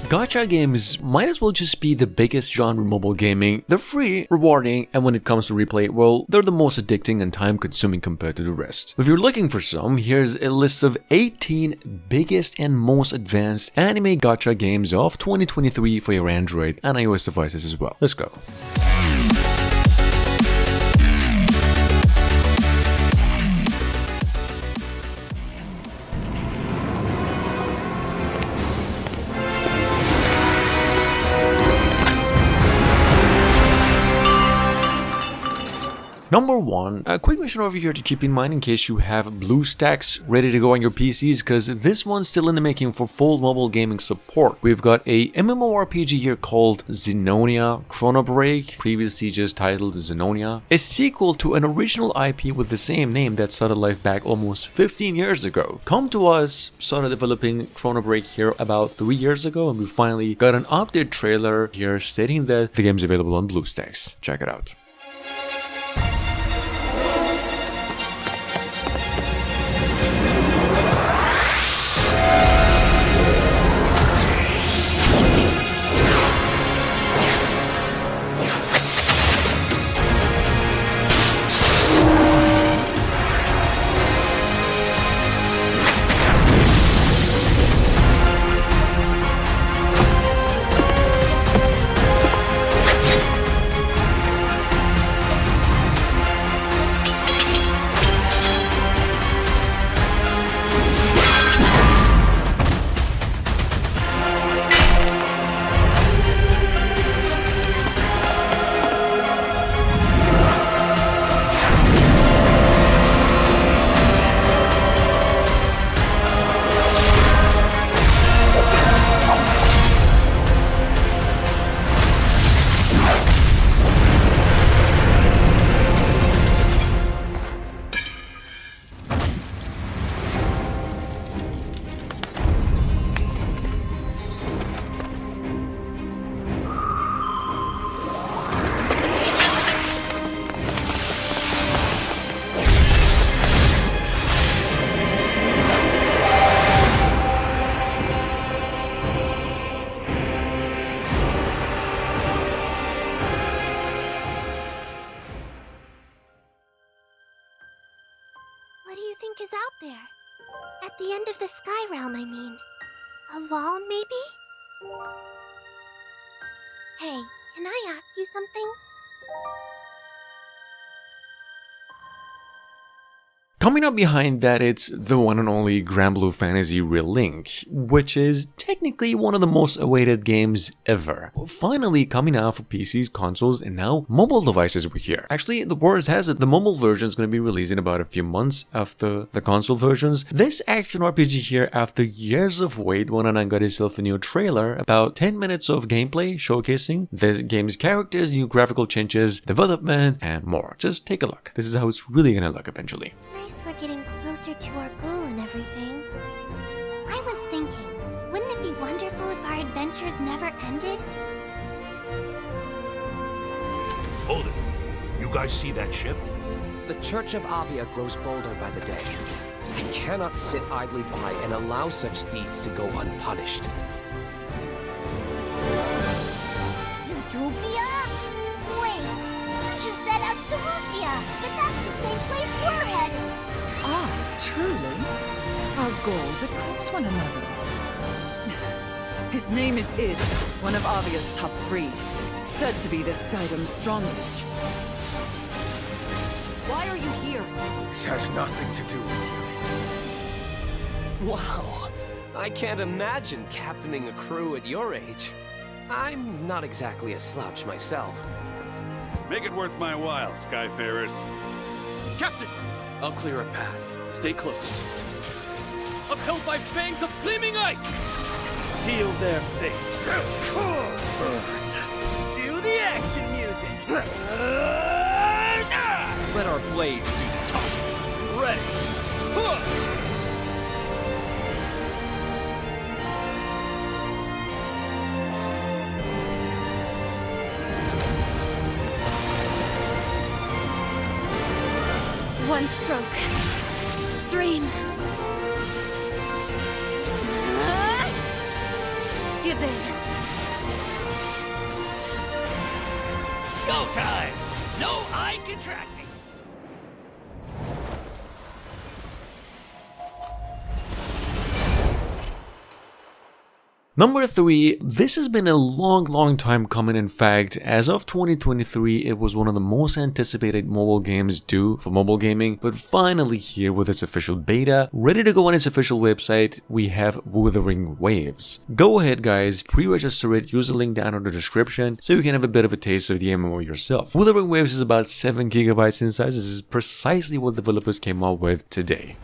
Gacha games might as well just be the biggest genre in mobile gaming. They're free, rewarding, and when it comes to replay, well, they're the most addicting and time-consuming compared to the rest. If you're looking for some, here's a list of 18 biggest and most advanced anime gacha games of 2023 for your Android and iOS devices as well. Let's go. Number 1, a quick mission over here to keep in mind in case you have BlueStacks ready to go on your PCs, because this one's still in the making for full mobile gaming support. We've got a MMORPG here called Zenonia Chronobreak, previously just titled Zenonia, a sequel to an original IP with the same name that started life back almost 15 years ago. Come to us, started developing Chronobreak here about 3 years ago, and we finally got an update trailer here stating that the game's available on BlueStacks. Check it out. What do you think is out there? At the end of the Sky Realm, I mean. A wall, maybe? Hey, can I ask you something? Coming up behind that, it's the one and only Granblue fantasy Relink, which is technically one of the most awaited games ever. Finally coming out for PCs, consoles, and now mobile devices were here. Actually, the word has it, the mobile version is going to be released in about a few months after the console versions. This action RPG here, after years of wait, went on and got itself a new trailer, about 10 minutes of gameplay showcasing the game's characters, new graphical changes, development, and more. Just take a look. This is how it's really going to look eventually. It's nice we're getting closer to our goal and everything. I was thinking, wouldn't it be wonderful if our adventures never ended? Hold it. You guys see that ship? The Church of Avia grows bolder by the day. I cannot sit idly by and allow such deeds to go unpunished. Utopia? Wait, you just said Astarosia, but that's the same place we're headed. Ah, truly? Our goals eclipse one another. His name is Id, one of Avia's top 3, said to be the Skydom's strongest. Why are you here? This has nothing to do with you. Wow, I can't imagine captaining a crew at your age. I'm not exactly a slouch myself. Make it worth my while, Skyfarers. Captain! I'll clear a path. Stay close. Upheld by fangs of gleaming ice! Seal their fate. Cue the action music! Let our blades do the talking. Ready! One stroke. Dream. Give in. Number 3, this has been a long time coming. In fact, as of 2023, it was one of the most anticipated mobile games due for mobile gaming, but finally here with its official beta, ready to go on its official website, we have Wuthering Waves. Go ahead guys, pre-register it, use the link down in the description so you can have a bit of a taste of the MMO yourself. Wuthering Waves is about 7 GB in size. This is precisely what developers came up with today.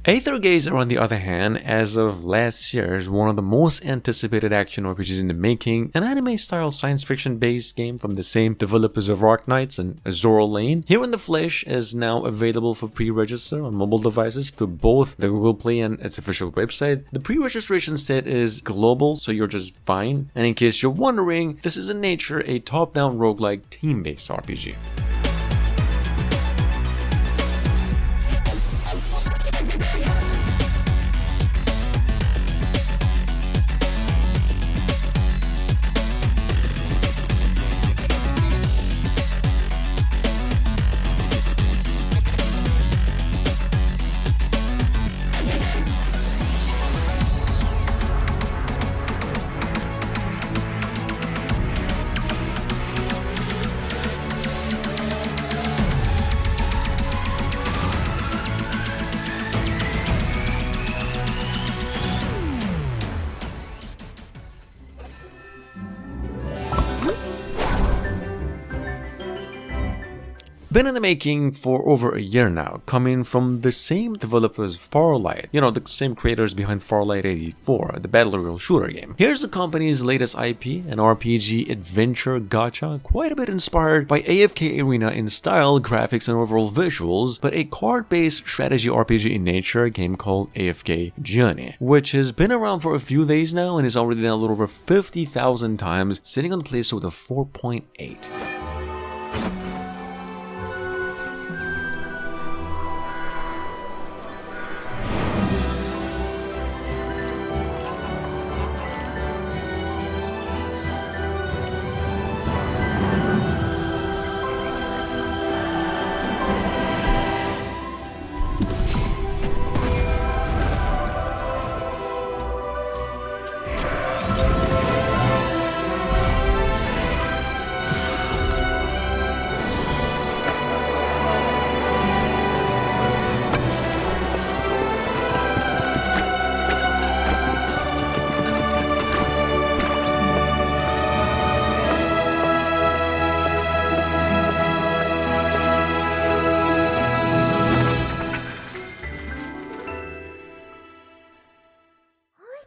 Aether Gazer, on the other hand, as of last year, is one of the most anticipated action RPGs in the making, an anime-style science fiction-based game from the same developers of Arknights and Azur Lane. Here in the Flesh is now available for pre-register on mobile devices through both the Google Play and its official website. The pre-registration set is global, so you're just fine. And in case you're wondering, this is in nature a top-down roguelike team-based RPG. Been in the making for over a year now, coming from the same developers Farlight, the same creators behind Farlight 84, the battle royale shooter game. Here's the company's latest IP, an RPG adventure gacha, quite a bit inspired by AFK Arena in style, graphics, and overall visuals, but a card-based strategy RPG in nature, a game called AFK Journey, which has been around for a few days now and is already downloaded over 50,000 times, sitting on the Play Store with a 4.8.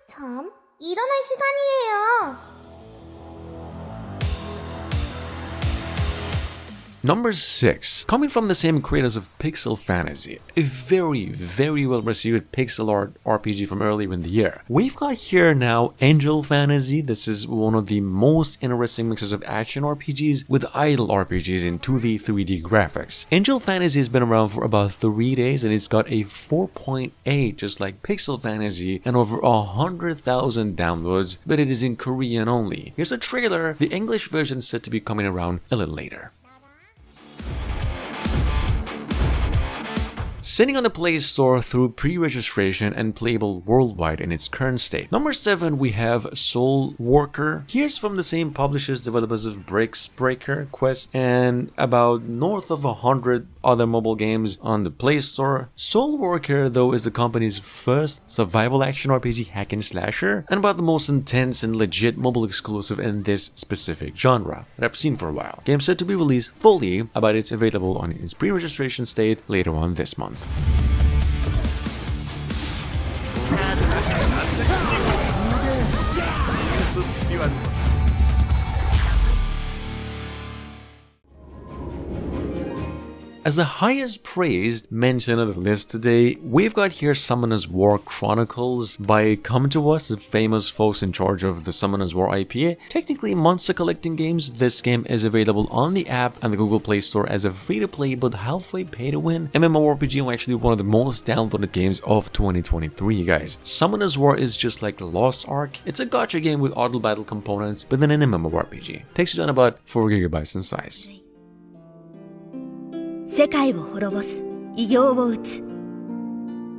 참, 일어날 시간이에요. Number 6, coming from the same creators of Pixel Fantasy, a very well received pixel art RPG from earlier in the year. We've got here now Angel Fantasy. This is one of the most interesting mixes of action RPGs with idle RPGs in 2D 3D graphics. Angel Fantasy has been around for about 3 days and it's got a 4.8 just like Pixel Fantasy and over 100,000 downloads, but it is in Korean only. Here's a trailer. The English version is said to be coming around a little later. sitting on the Play Store through pre-registration and playable worldwide in its current state. Number 7, we have Soul Worker. Here's from the same publishers, developers of Bricks Breaker, Quest, and about north of 100 other mobile games on the Play Store. Soul Worker, though, is the company's first survival action RPG hack and slasher, and about the most intense and legit mobile exclusive in this specific genre that I've seen for a while. Game set to be released fully, but it's available on its pre-registration state later on this month. As the highest praised mention of the list today, we've got here Summoner's War Chronicles by Come To Us, the famous folks in charge of the Summoner's War IP. Technically monster collecting games, this game is available on the app and the Google Play Store as a free-to-play but halfway pay-to-win MMORPG, and actually one of the most downloaded games of 2023, guys. Summoner's War is just like the Lost Ark. It's a gacha game with auto battle components, but then an MMORPG. Takes you down about 4 GB in size. 世界を滅ぼす異形を打つ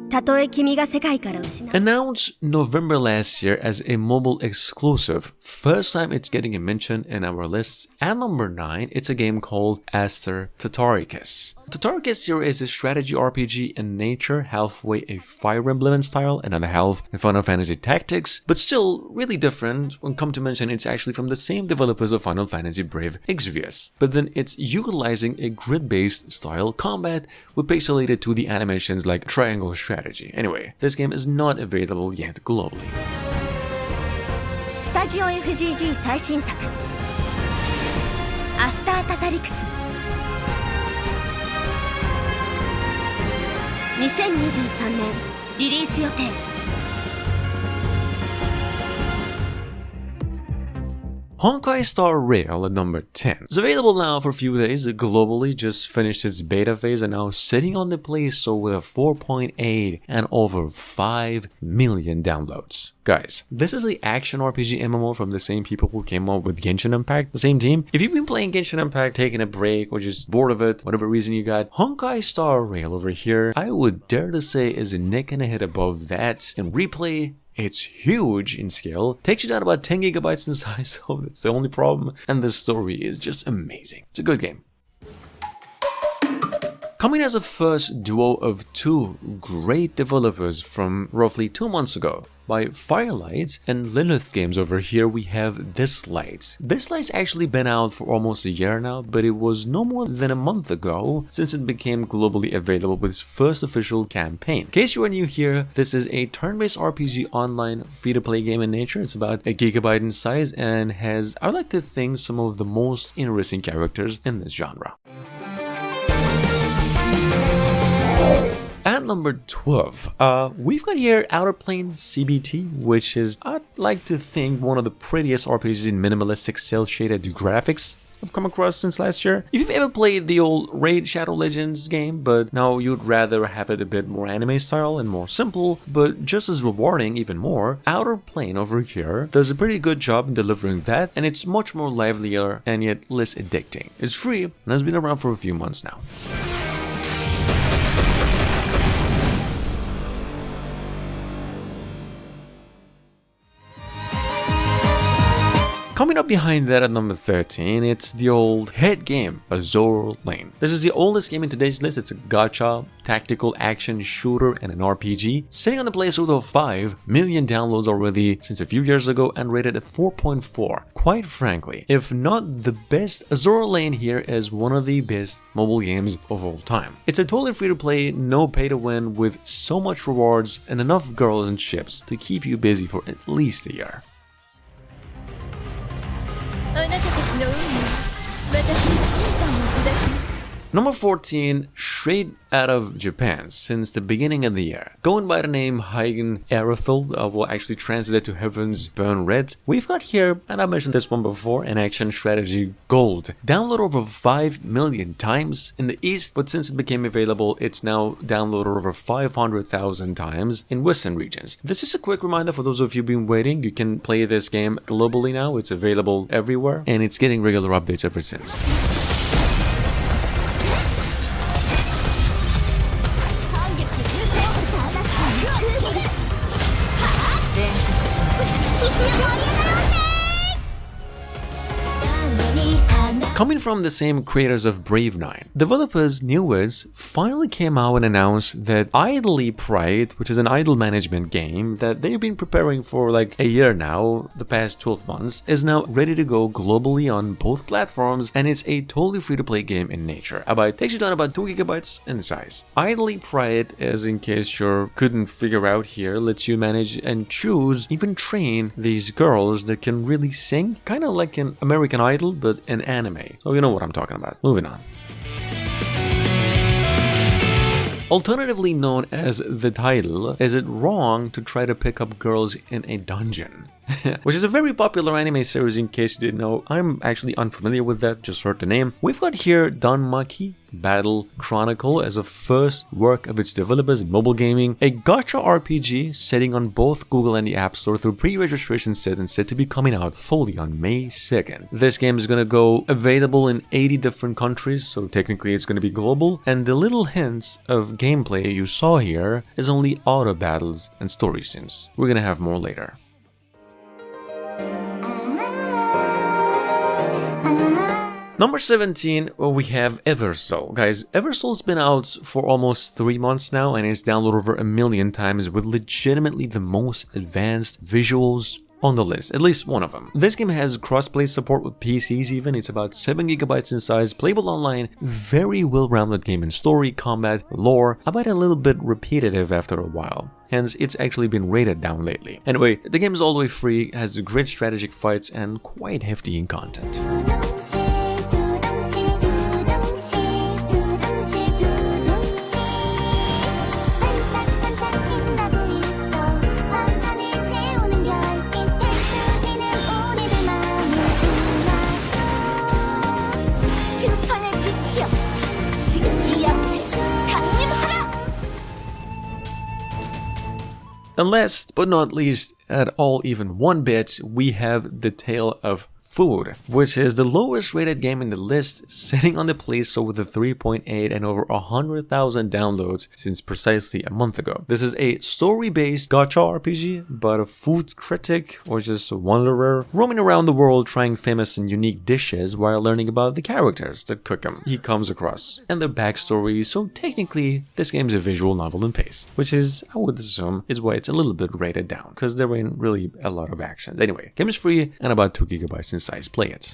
たとえ君が世界から失う Announced November last year as a mobile exclusive. First time it's getting a mention in our lists. At number 9, it's a game called Aster Tataricus. Tatariqus here is a strategy RPG in nature, halfway a Fire Emblem in style, another half a Final Fantasy Tactics, but still really different. When come to mention, it's actually from the same developers of Final Fantasy Brave Exvius, but then it's utilizing a grid-based style combat with pixelated 2D animations like triangle strategy. Anyway, this game is not available yet globally. スタジオ FGG 最新作アスタータタリクス2023年リリース予定 Honkai Star Rail at number 10. It's available now for a few days globally, just finished its beta phase and now sitting on the Play Store with a 4.8 and over 5 million downloads. Guys, this is the action RPG MMO from the same people who came up with Genshin Impact, the same team. If you've been playing Genshin Impact, taking a break, or just bored of it, whatever reason you got, Honkai Star Rail over here, I would dare to say is a neck and a head above that in replay. It's huge in scale, takes you down about 10 GB in size, so that's the only problem, and the story is just amazing. It's a good game. Coming as a first duo of 2 great developers from roughly 2 months ago. By Firelight and Lilith Games over here, we have Dislyte. Dislyte's actually been out for almost a year now, but it was no more than a month ago since it became globally available with its first official campaign. In case you are new here, this is a turn-based RPG online free-to-play game in nature. It's about 1 GB in size and has, I would like to think, some of the most interesting characters in this genre. At number 12, we've got here Outerplane CBT, which is, I'd like to think, one of the prettiest RPGs in minimalistic cel-shaded graphics I've come across since last year. If you've ever played the old Raid Shadow Legends game, but now you'd rather have it a bit more anime style and more simple, but just as rewarding even more, Outerplane over here does a pretty good job in delivering that, and it's much more livelier and yet less addicting. It's free and has been around for a few months now. Coming up behind that at number 13, it's the old hit game, Azur Lane. This is the oldest game in today's list. It's a gacha, tactical action shooter, and an RPG. Sitting on the Play Store with 5 million downloads already since a few years ago and rated at 4.4. Quite frankly, if not the best, Azur Lane here is one of the best mobile games of all time. It's a totally free-to-play, no pay-to-win with so much rewards and enough girls and ships to keep you busy for at least a year. あなたたちの運命私に審判を下します Number 14, straight out of Japan since the beginning of the year. Going by the name Heigen Eruthyll, will actually translate to Heaven's Burn Red. We've got here, and I mentioned this one before, an action strategy gold. Downloaded over 5 million times in the East, but since it became available, it's now downloaded over 500,000 times in Western regions. This is a quick reminder for those of you who've been waiting. You can play this game globally now. It's available everywhere, and it's getting regular updates ever since. Coming from the same creators of Brave 9, developers Newwards finally came out and announced that Idoly Pride, which is an idol management game that they've been preparing for like a year now, the past 12 months, is now ready to go globally on both platforms, and it's a totally free-to-play game in nature. It takes you down about 2 gigabytes in size. Idoly Pride, as in case you couldn't figure out here, lets you manage and choose, even train these girls that can really sing, kind of like an American Idol, but an anime. So you know what I'm talking about. Moving on. Alternatively known as The Title, is it wrong to try to pick up girls in a dungeon? Which is a very popular anime series in case you didn't know. I'm actually unfamiliar with that, just heard the name. We've got here Danmachi Battle Chronicle as a first work of its developers in mobile gaming, a gacha RPG setting on both Google and the App Store through pre-registration set and set to be coming out fully on May 2nd. This game is going to go available in 80 different countries, so technically it's going to be global, and the little hints of gameplay you saw here is only auto battles and story scenes. We're going to have more later. Number 17, we have Eversoul. Guys, Eversoul's been out for almost 3 months now and it's downloaded over 1 million times with legitimately the most advanced visuals on the list, at least one of them. This game has crossplay support with PCs even, it's about 7 gigabytes in size, playable online, very well-rounded game in story, combat, lore, about a little bit repetitive after a while. Hence, it's actually been rated down lately. Anyway, the game is all the way free, has great strategic fights and quite hefty in content. And last but not least at all even one bit, we have The Tale of Food, which is the lowest rated game in the list, sitting on the Play Store with a 3.8 and over 100,000 downloads since precisely a month ago. This is a story-based gacha RPG, but a food critic or just a wanderer roaming around the world trying famous and unique dishes while learning about the characters that cook them he comes across and their backstory. So technically this game is a visual novel in pace, which is, I would assume, is why it's a little bit rated down, because there ain't really a lot of actions. Anyway, game is free and about 2 gigabytes in size. Play it.